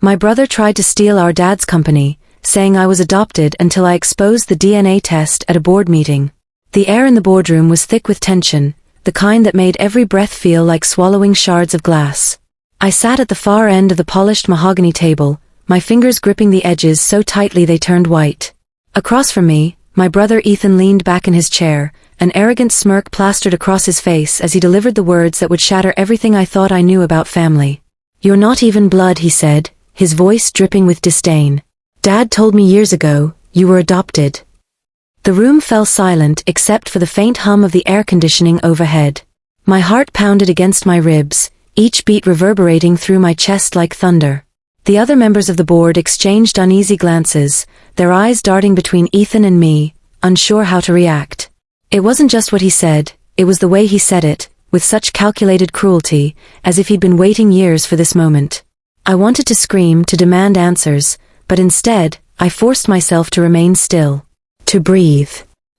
My brother tried to steal our dad's company, saying I was adopted until I exposed the DNA test at a board meeting. The air in the boardroom was thick with tension, the kind that made every breath feel like swallowing shards of glass. I sat at the far end of the polished mahogany table, my fingers gripping the edges so tightly they turned white. Across from me, my brother Ethan leaned back in his chair, an arrogant smirk plastered across his face as he delivered the words that would shatter everything I thought I knew about family. "You're not even blood," he said, his voice dripping with disdain. "Dad told me years ago, you were adopted." The room fell silent except for the faint hum of the air conditioning overhead. My heart pounded against my ribs, each beat reverberating through my chest like thunder. The other members of the board exchanged uneasy glances, their eyes darting between Ethan and me, unsure how to react. It wasn't just what he said, it was the way he said it, with such calculated cruelty, as if he'd been waiting years for this moment. I wanted to scream, to demand answers, but instead, I forced myself to remain still. To breathe.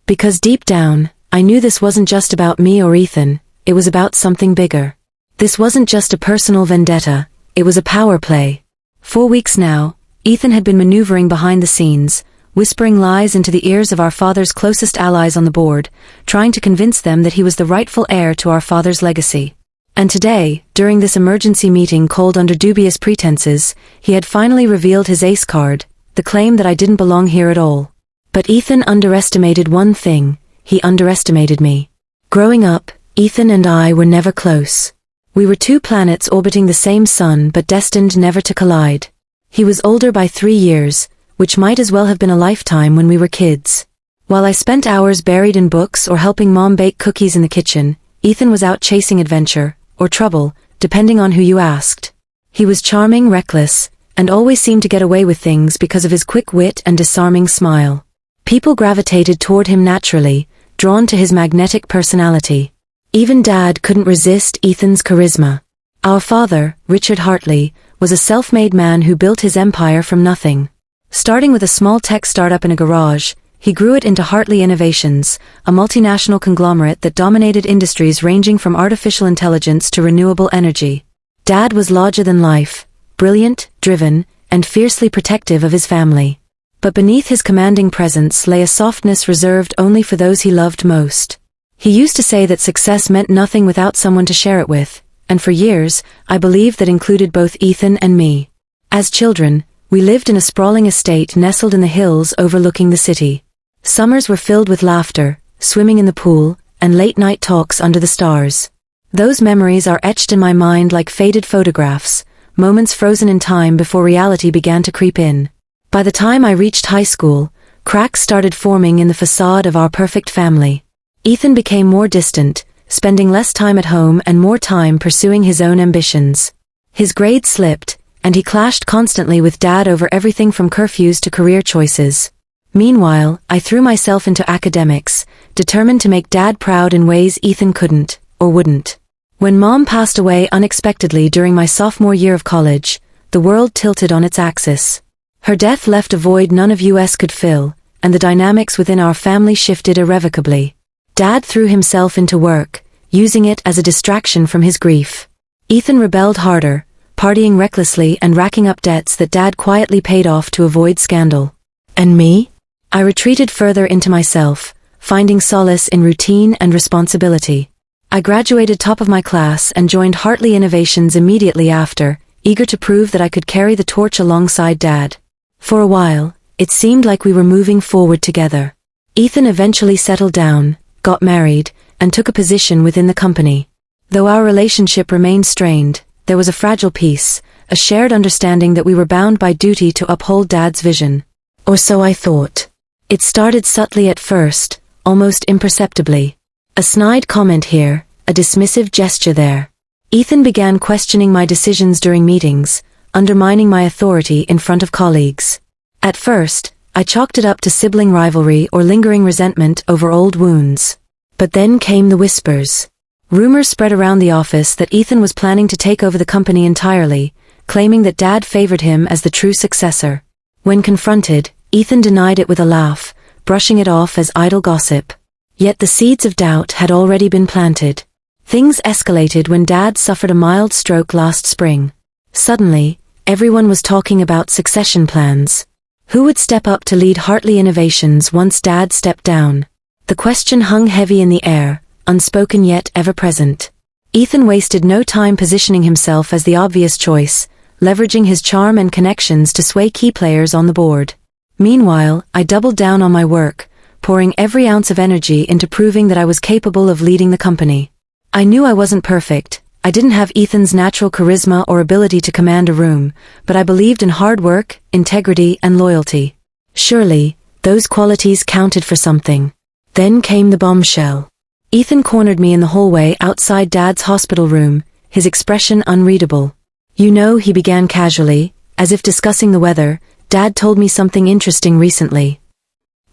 Because deep down, I knew this wasn't just about me or Ethan, it was about something bigger. This wasn't just a personal vendetta, it was a power play. 4 weeks now, Ethan had been maneuvering behind the scenes, whispering lies into the ears of our father's closest allies on the board, trying to convince them that he was the rightful heir to our father's legacy. And today, during this emergency meeting called under dubious pretenses, he had finally revealed his ace card, the claim that I didn't belong here at all. But Ethan underestimated one thing, he underestimated me. Growing up, Ethan and I were never close. We were two planets orbiting the same sun but destined never to collide. He was older by 3 years, which might as well have been a lifetime when we were kids. While I spent hours buried in books or helping Mom bake cookies in the kitchen, Ethan was out chasing adventure, or trouble, depending on who you asked. He was charming, reckless, and always seemed to get away with things because of his quick wit and disarming smile. People gravitated toward him naturally, drawn to his magnetic personality. Even Dad couldn't resist Ethan's charisma. Our father, Richard Hartley, was a self-made man who built his empire from nothing. Starting with a small tech startup in a garage, he grew it into Hartley Innovations, a multinational conglomerate that dominated industries ranging from artificial intelligence to renewable energy. Dad was larger than life, brilliant, driven, and fiercely protective of his family. But beneath his commanding presence lay a softness reserved only for those he loved most. He used to say that success meant nothing without someone to share it with, and for years, I believed that included both Ethan and me. As children, we lived in a sprawling estate nestled in the hills overlooking the city. Summers were filled with laughter, swimming in the pool, and late-night talks under the stars. Those memories are etched in my mind like faded photographs, moments frozen in time before reality began to creep in. By the time I reached high school, cracks started forming in the facade of our perfect family. Ethan became more distant, spending less time at home and more time pursuing his own ambitions. His grades slipped, and he clashed constantly with Dad over everything from curfews to career choices. Meanwhile, I threw myself into academics, determined to make Dad proud in ways Ethan couldn't, or wouldn't. When Mom passed away unexpectedly during my sophomore year of college, the world tilted on its axis. Her death left a void none of us could fill, and the dynamics within our family shifted irrevocably. Dad threw himself into work, using it as a distraction from his grief. Ethan rebelled harder, partying recklessly and racking up debts that Dad quietly paid off to avoid scandal. And me? I retreated further into myself, finding solace in routine and responsibility. I graduated top of my class and joined Hartley Innovations immediately after, eager to prove that I could carry the torch alongside Dad. For a while, it seemed like we were moving forward together. Ethan eventually settled down, got married, and took a position within the company. Though our relationship remained strained, there was a fragile piece, a shared understanding that we were bound by duty to uphold Dad's vision. Or so I thought. It started subtly at first, almost imperceptibly. A snide comment here, a dismissive gesture there. Ethan began questioning my decisions during meetings, undermining my authority in front of colleagues. At first, I chalked it up to sibling rivalry or lingering resentment over old wounds. But then came the whispers. Rumors spread around the office that Ethan was planning to take over the company entirely, claiming that Dad favored him as the true successor. When confronted, Ethan denied it with a laugh, brushing it off as idle gossip. Yet the seeds of doubt had already been planted. Things escalated when Dad suffered a mild stroke last spring. Suddenly, Everyone was talking about succession plans. Who would step up to lead Hartley Innovations once Dad stepped down? The question hung heavy in the air, unspoken yet ever-present. Ethan wasted no time positioning himself as the obvious choice, leveraging his charm and connections to sway key players on the board. Meanwhile, I doubled down on my work, pouring every ounce of energy into proving that I was capable of leading the company. I knew I wasn't perfect. I didn't have Ethan's natural charisma or ability to command a room, but I believed in hard work, integrity, and loyalty. Surely, those qualities counted for something. Then came the bombshell. Ethan cornered me in the hallway outside Dad's hospital room, his expression unreadable. "You know," he began casually, as if discussing the weather, "Dad told me something interesting recently."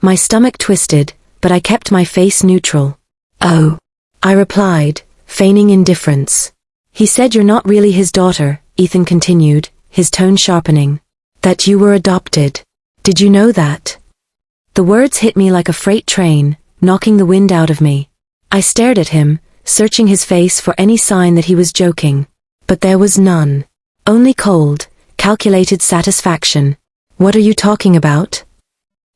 My stomach twisted, but I kept my face neutral. "Oh," I replied, feigning indifference. "He said you're not really his daughter," Ethan continued, his tone sharpening. "That you were adopted. Did you know that?" The words hit me like a freight train, knocking the wind out of me. I stared at him, searching his face for any sign that he was joking. But there was none. Only cold, calculated satisfaction. "What are you talking about?"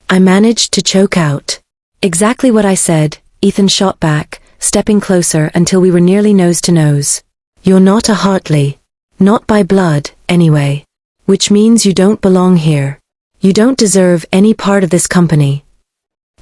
I managed to choke out. "Exactly what I said," Ethan shot back, stepping closer until we were nearly nose to nose. "You're not a Hartley. Not by blood, anyway. Which means you don't belong here. You don't deserve any part of this company."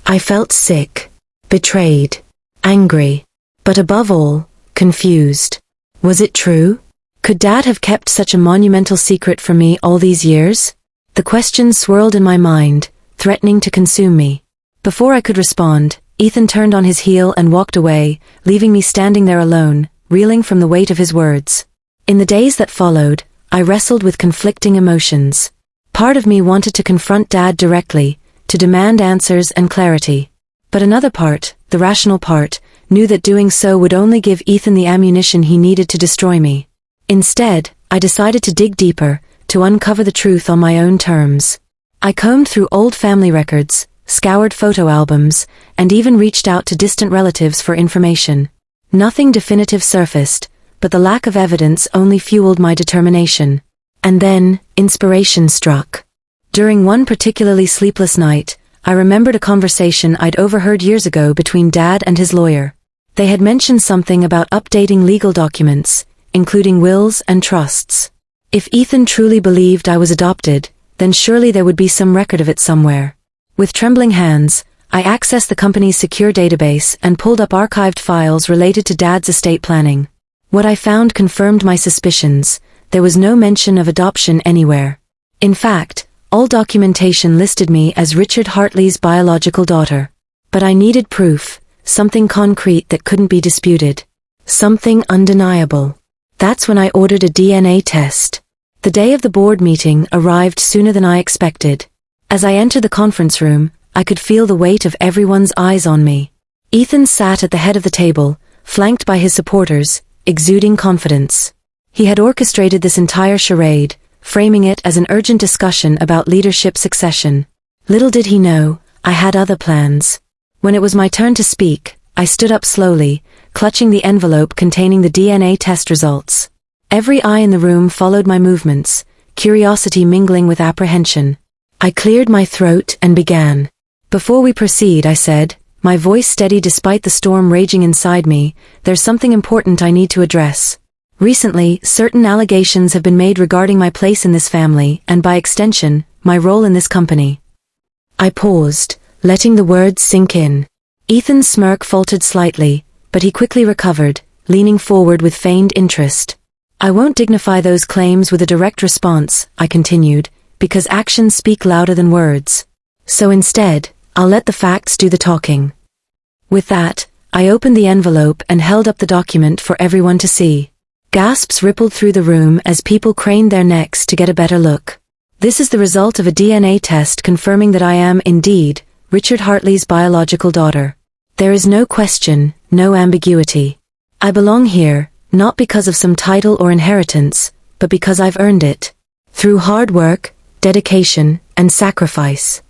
I felt sick, betrayed, angry, but above all, confused. Was it true? Could Dad have kept such a monumental secret from me all these years? The questions swirled in my mind, threatening to consume me. Before I could respond, Ethan turned on his heel and walked away, leaving me standing there alone, reeling from the weight of his words. In the days that followed, I wrestled with conflicting emotions. Part of me wanted to confront Dad directly, to demand answers and clarity. But another part, the rational part, knew that doing so would only give Ethan the ammunition he needed to destroy me. Instead, I decided to dig deeper, to uncover the truth on my own terms. I combed through old family records, scoured photo albums, and even reached out to distant relatives for information. Nothing definitive surfaced, but the lack of evidence only fueled my determination. And then, inspiration struck. During one particularly sleepless night, I remembered a conversation I'd overheard years ago between Dad and his lawyer. They had mentioned something about updating legal documents, including wills and trusts. If Ethan truly believed I was adopted, then surely there would be some record of it somewhere. With trembling hands, I accessed the company's secure database and pulled up archived files related to Dad's estate planning. What I found confirmed my suspicions. There was no mention of adoption anywhere. In fact, all documentation listed me as Richard Hartley's biological daughter. But I needed proof, something concrete that couldn't be disputed. Something undeniable. That's when I ordered a DNA test. The day of the board meeting arrived sooner than I expected. As I entered the conference room, I could feel the weight of everyone's eyes on me. Ethan sat at the head of the table, flanked by his supporters, exuding confidence. He had orchestrated this entire charade, framing it as an urgent discussion about leadership succession. Little did he know, I had other plans. When it was my turn to speak, I stood up slowly, clutching the envelope containing the DNA test results. Every eye in the room followed my movements, curiosity mingling with apprehension. I cleared my throat and began. "Before we proceed," I said, my voice steady despite the storm raging inside me, "there's something important I need to address. Recently, certain allegations have been made regarding my place in this family, and by extension, my role in this company." I paused, letting the words sink in. Ethan's smirk faltered slightly, but he quickly recovered, leaning forward with feigned interest. "I won't dignify those claims with a direct response," I continued, "because actions speak louder than words. So instead, I'll let the facts do the talking." With that, I opened the envelope and held up the document for everyone to see. Gasps rippled through the room as people craned their necks to get a better look. "This is the result of a DNA test confirming that I am, indeed, Richard Hartley's biological daughter. There is no question, no ambiguity. I belong here, not because of some title or inheritance, but because I've earned it. Through hard work, dedication, and sacrifice."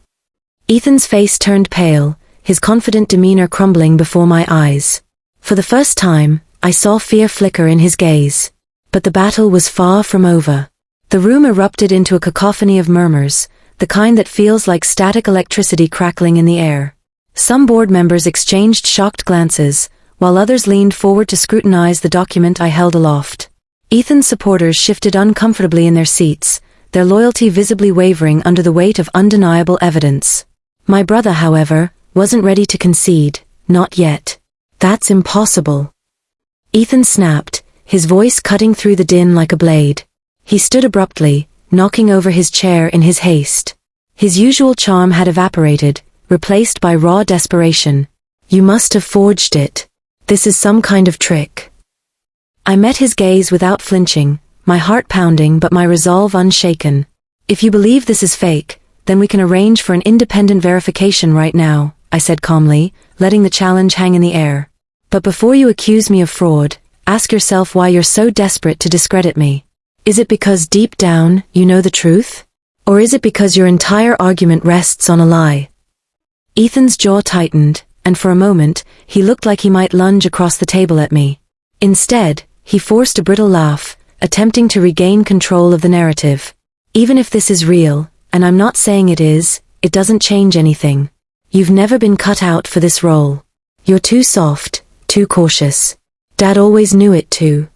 Ethan's face turned pale, his confident demeanor crumbling before my eyes. For the first time, I saw fear flicker in his gaze. But the battle was far from over. The room erupted into a cacophony of murmurs, the kind that feels like static electricity crackling in the air. Some board members exchanged shocked glances, while others leaned forward to scrutinize the document I held aloft. Ethan's supporters shifted uncomfortably in their seats, their loyalty visibly wavering under the weight of undeniable evidence. My brother, however, wasn't ready to concede, not yet. "That's impossible," Ethan snapped, his voice cutting through the din like a blade. He stood abruptly, knocking over his chair in his haste. His usual charm had evaporated, replaced by raw desperation. "You must have forged it. This is some kind of trick." I met his gaze without flinching, my heart pounding but my resolve unshaken. "If you believe this is fake, then we can arrange for an independent verification right now," I said calmly, letting the challenge hang in the air. "But before you accuse me of fraud, ask yourself why you're so desperate to discredit me. Is it because deep down, you know the truth? Or is it because your entire argument rests on a lie?" Ethan's jaw tightened, and for a moment, he looked like he might lunge across the table at me. Instead, he forced a brittle laugh, attempting to regain control of the narrative. "Even if this is real, and I'm not saying it is, it doesn't change anything. You've never been cut out for this role. You're too soft, too cautious. Dad always knew it too."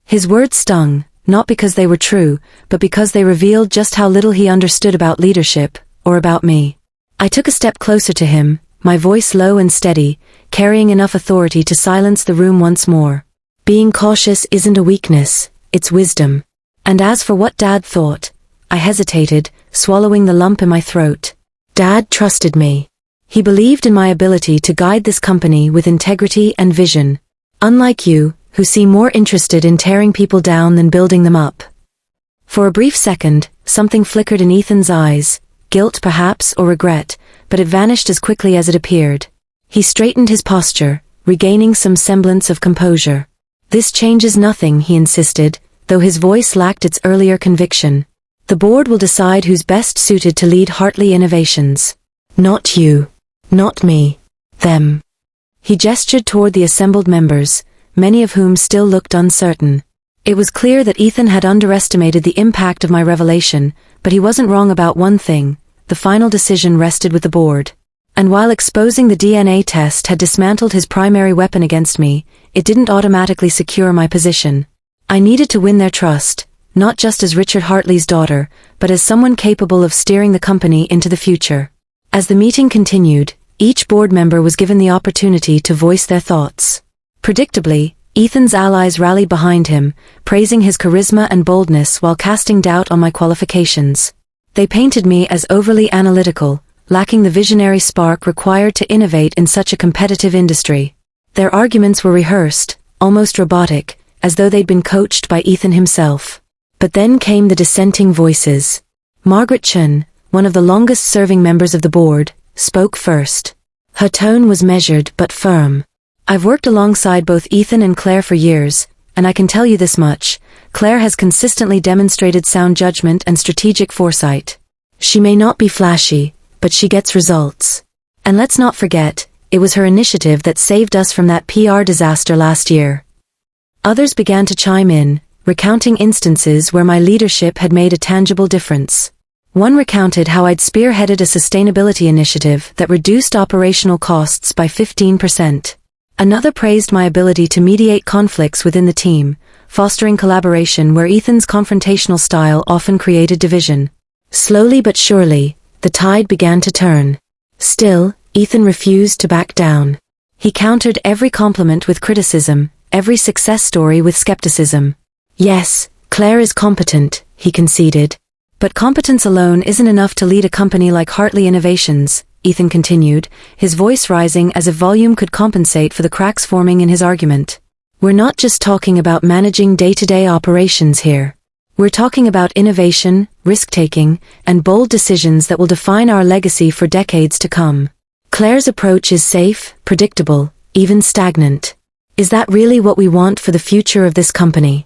His words stung, not because they were true, but because they revealed just how little he understood about leadership, or about me. I took a step closer to him, my voice low and steady, carrying enough authority to silence the room once more. "Being cautious isn't a weakness, it's wisdom. And as for what Dad thought," I hesitated, swallowing the lump in my throat. "Dad trusted me. He believed in my ability to guide this company with integrity and vision. Unlike you, who seem more interested in tearing people down than building them up." For a brief second, something flickered in Ethan's eyes, guilt perhaps or regret, but it vanished as quickly as it appeared. He straightened his posture, regaining some semblance of composure. "This changes nothing," he insisted, though his voice lacked its earlier conviction. "The board will decide who's best suited to lead Hartley Innovations. Not you. Not me. Them." He gestured toward the assembled members, many of whom still looked uncertain. It was clear that Ethan had underestimated the impact of my revelation, but he wasn't wrong about one thing: the final decision rested with the board. And while exposing the DNA test had dismantled his primary weapon against me, it didn't automatically secure my position. I needed to win their trust, not just as Richard Hartley's daughter, but as someone capable of steering the company into the future. As the meeting continued, each board member was given the opportunity to voice their thoughts. Predictably, Ethan's allies rallied behind him, praising his charisma and boldness while casting doubt on my qualifications. They painted me as overly analytical, lacking the visionary spark required to innovate in such a competitive industry. Their arguments were rehearsed, almost robotic, as though they'd been coached by Ethan himself. But then came the dissenting voices. Margaret Chun, one of the longest-serving members of the board, spoke first. Her tone was measured but firm. "I've worked alongside both Ethan and Claire for years, and I can tell you this much: Claire has consistently demonstrated sound judgment and strategic foresight. She may not be flashy, but she gets results. And let's not forget, it was her initiative that saved us from that PR disaster last year." Others began to chime in, recounting instances where my leadership had made a tangible difference. One recounted how I'd spearheaded a sustainability initiative that reduced operational costs by 15%. Another praised my ability to mediate conflicts within the team, fostering collaboration where Ethan's confrontational style often created division. Slowly but surely, the tide began to turn. Still, Ethan refused to back down. He countered every compliment with criticism, every success story with skepticism. "Yes, Claire is competent," he conceded. "But competence alone isn't enough to lead a company like Hartley Innovations," Ethan continued, his voice rising as if volume could compensate for the cracks forming in his argument. "We're not just talking about managing day-to-day operations here. We're talking about innovation, risk-taking, and bold decisions that will define our legacy for decades to come. Claire's approach is safe, predictable, even stagnant. Is that really what we want for the future of this company?"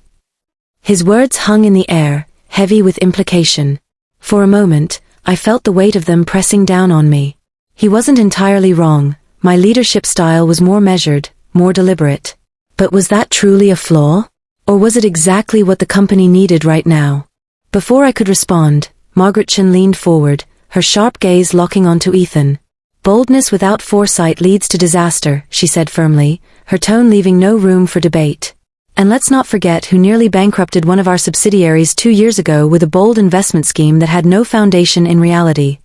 His words hung in the air, heavy with implication. For a moment, I felt the weight of them pressing down on me. He wasn't entirely wrong. My leadership style was more measured, more deliberate. But was that truly a flaw? Or was it exactly what the company needed right now? Before I could respond, Margaretchen leaned forward, her sharp gaze locking onto Ethan. "Boldness without foresight leads to disaster," she said firmly, her tone leaving no room for debate. "And let's not forget who nearly bankrupted one of our subsidiaries 2 years ago with a bold investment scheme that had no foundation in reality."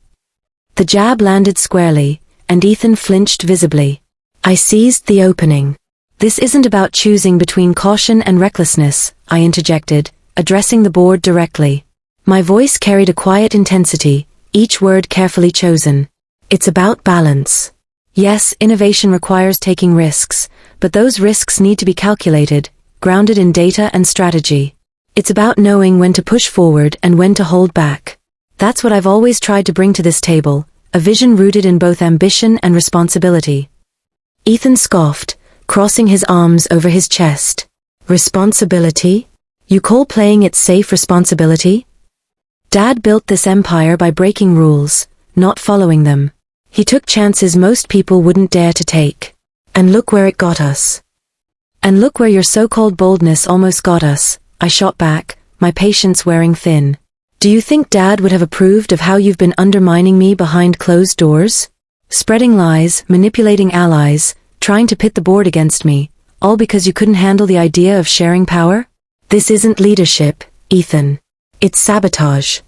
The jab landed squarely, and Ethan flinched visibly. I seized the opening. "This isn't about choosing between caution and recklessness," I interjected, addressing the board directly. My voice carried a quiet intensity, each word carefully chosen. "It's about balance. Yes, innovation requires taking risks, but those risks need to be calculated, grounded in data and strategy. It's about knowing when to push forward and when to hold back. That's what I've always tried to bring to this table, a vision rooted in both ambition and responsibility." Ethan scoffed, crossing his arms over his chest. "Responsibility? You call playing it safe responsibility? Dad built this empire by breaking rules, not following them. He took chances most people wouldn't dare to take. And look where it got us." "And look where your so-called boldness almost got us," I shot back, my patience wearing thin. "Do you think Dad would have approved of how you've been undermining me behind closed doors? Spreading lies, manipulating allies, trying to pit the board against me, all because you couldn't handle the idea of sharing power? This isn't leadership, Ethan. It's sabotage."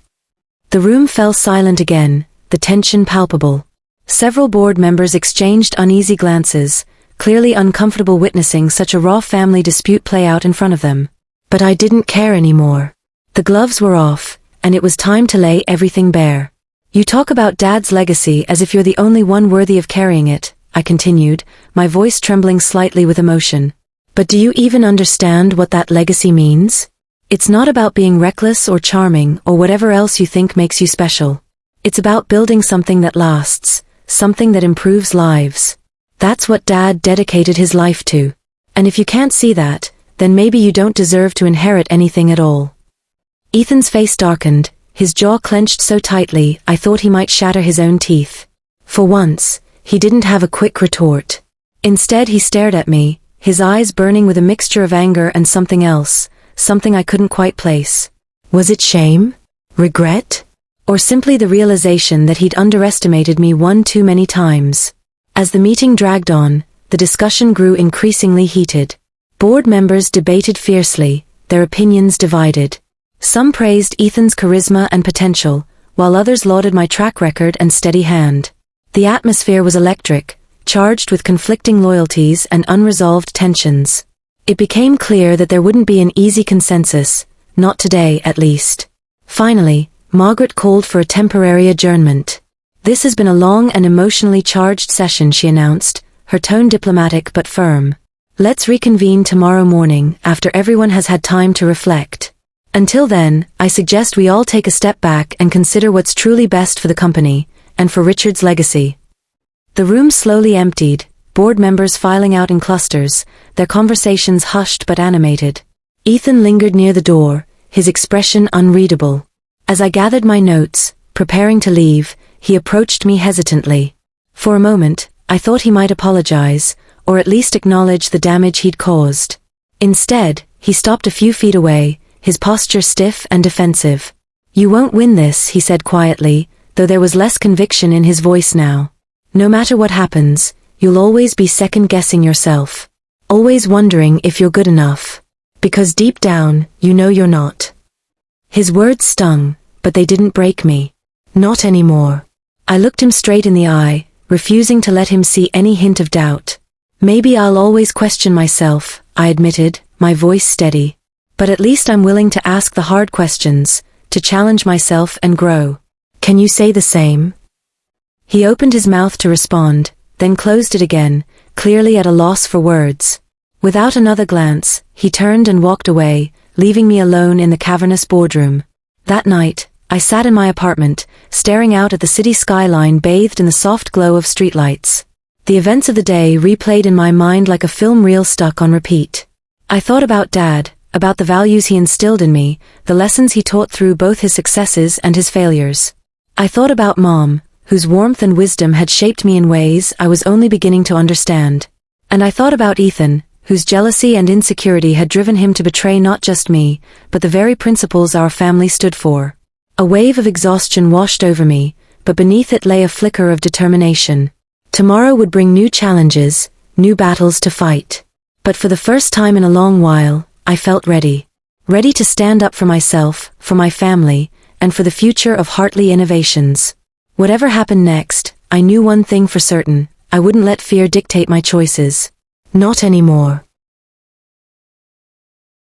The room fell silent again, the tension palpable. Several board members exchanged uneasy glances, clearly uncomfortable witnessing such a raw family dispute play out in front of them. But I didn't care anymore. The gloves were off, and it was time to lay everything bare. "You talk about Dad's legacy as if you're the only one worthy of carrying it," I continued, my voice trembling slightly with emotion. "But do you even understand what that legacy means? It's not about being reckless or charming or whatever else you think makes you special. It's about building something that lasts, something that improves lives. That's what Dad dedicated his life to. And if you can't see that, then maybe you don't deserve to inherit anything at all." Ethan's face darkened, his jaw clenched so tightly I thought he might shatter his own teeth. For once, he didn't have a quick retort. Instead he stared at me, his eyes burning with a mixture of anger and something else, something I couldn't quite place. Was it shame? Regret? Or simply the realization that he'd underestimated me one too many times? As the meeting dragged on, the discussion grew increasingly heated. Board members debated fiercely, their opinions divided. Some praised Ethan's charisma and potential, while others lauded my track record and steady hand. The atmosphere was electric, charged with conflicting loyalties and unresolved tensions. It became clear that there wouldn't be an easy consensus, not today at least. Finally, Margaret called for a temporary adjournment. "This has been a long and emotionally charged session," she announced, her tone diplomatic but firm. "Let's reconvene tomorrow morning after everyone has had time to reflect. Until then, I suggest we all take a step back and consider what's truly best for the company, and for Richard's legacy." The room slowly emptied, board members filing out in clusters, their conversations hushed but animated. Ethan lingered near the door, his expression unreadable. As I gathered my notes, preparing to leave, he approached me hesitantly. For a moment, I thought he might apologize, or at least acknowledge the damage he'd caused. Instead, he stopped a few feet away, his posture stiff and defensive. "You won't win this," he said quietly, though there was less conviction in his voice now. "No matter what happens, you'll always be second-guessing yourself. Always wondering if you're good enough. Because deep down, you know you're not." His words stung, but they didn't break me. Not anymore. I looked him straight in the eye, refusing to let him see any hint of doubt. "Maybe I'll always question myself," I admitted, my voice steady. "But at least I'm willing to ask the hard questions, to challenge myself and grow. Can you say the same?" He opened his mouth to respond, then closed it again, clearly at a loss for words. Without another glance, he turned and walked away, leaving me alone in the cavernous boardroom. That night, I sat in my apartment, staring out at the city skyline bathed in the soft glow of streetlights. The events of the day replayed in my mind like a film reel stuck on repeat. I thought about Dad, about the values he instilled in me, the lessons he taught through both his successes and his failures. I thought about Mom, whose warmth and wisdom had shaped me in ways I was only beginning to understand. And I thought about Ethan, whose jealousy and insecurity had driven him to betray not just me, but the very principles our family stood for. A wave of exhaustion washed over me, but beneath it lay a flicker of determination. Tomorrow would bring new challenges, new battles to fight. But for the first time in a long while, I felt ready. Ready to stand up for myself, for my family, and for the future of Hartley Innovations. Whatever happened next, I knew one thing for certain: I wouldn't let fear dictate my choices. Not anymore.